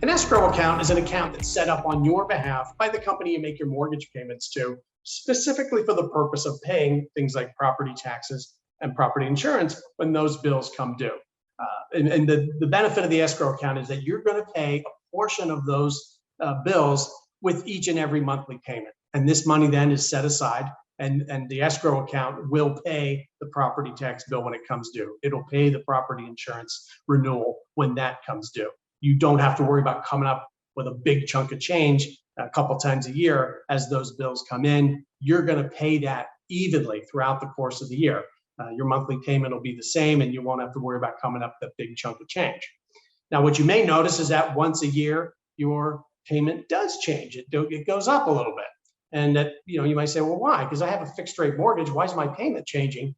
An escrow account is an account that's set up on your behalf by the company you make your mortgage payments to, specifically for the purpose of paying things like property taxes and property insurance when those bills come due. And the benefit of the escrow account is that you're going to pay a portion of those bills with each and every monthly payment. And this money then is set aside, and the escrow account will pay the property tax bill when it comes due. It'll pay the property insurance renewal when that comes due. You don't have to worry about coming up with a big chunk of change a couple times a year as those bills come in. You're going to pay that evenly throughout the course of the year. Your monthly payment will be the same, and you won't have to worry about coming up with a big chunk of change. Now, what you may notice is that once a year, your payment does change. It goes up a little bit. And that, you might say, well, why? Because I have a fixed rate mortgage. Why is my payment changing?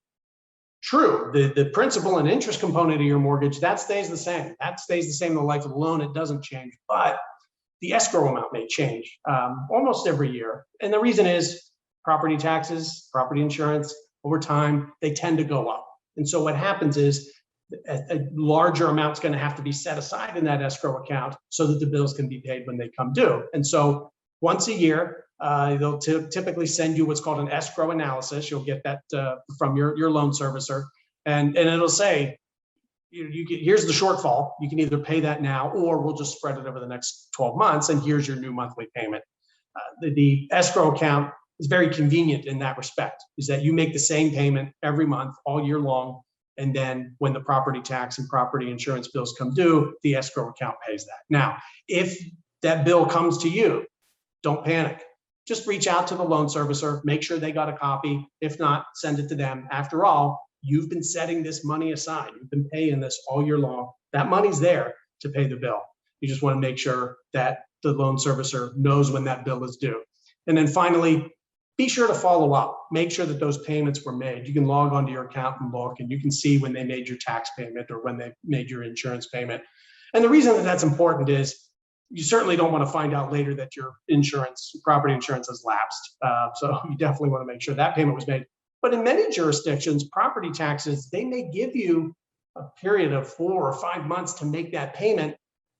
True, the principal and interest component of your mortgage, that stays the same. That stays the same the life of the loan. It doesn't change. But the escrow amount may change almost every year. And the reason is property taxes, property insurance, over time, they tend to go up. And so what happens is a larger amount's going to have to be set aside in that escrow account so that the bills can be paid when they come due. And so once a year, they'll typically send you what's called an escrow analysis. You'll get that from your loan servicer, and it'll say, here's the shortfall. You can either pay that now, or we'll just spread it over the next 12 months, and here's your new monthly payment. The escrow account is very convenient in that respect, is that you make the same payment every month, all year long, and then when the property tax and property insurance bills come due, the escrow account pays that. Now, if that bill comes to you, don't panic. Just reach out to the loan servicer, make sure they got a copy. If not, send it to them. After all, you've been setting this money aside. You've been paying this all year long. That money's there to pay the bill. You just want to make sure that the loan servicer knows when that bill is due. And then finally, be sure to follow up. Make sure that those payments were made. You can log onto your account and look, and you can see when they made your tax payment or when they made your insurance payment. And the reason that that's important is you certainly don't want to find out later that your property insurance has lapsed. So you definitely want to make sure that payment was made. But in many jurisdictions, property taxes, they may give you a period of 4 or 5 months to make that payment,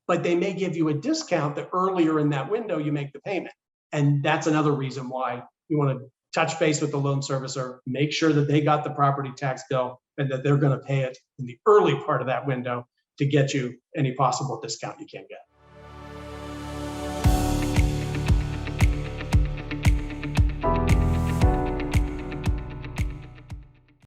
but they may give you a discount the earlier in that window you make the payment. And that's another reason why you want to touch base with the loan servicer, make sure that they got the property tax bill and that they're going to pay it in the early part of that window to get you any possible discount you can get.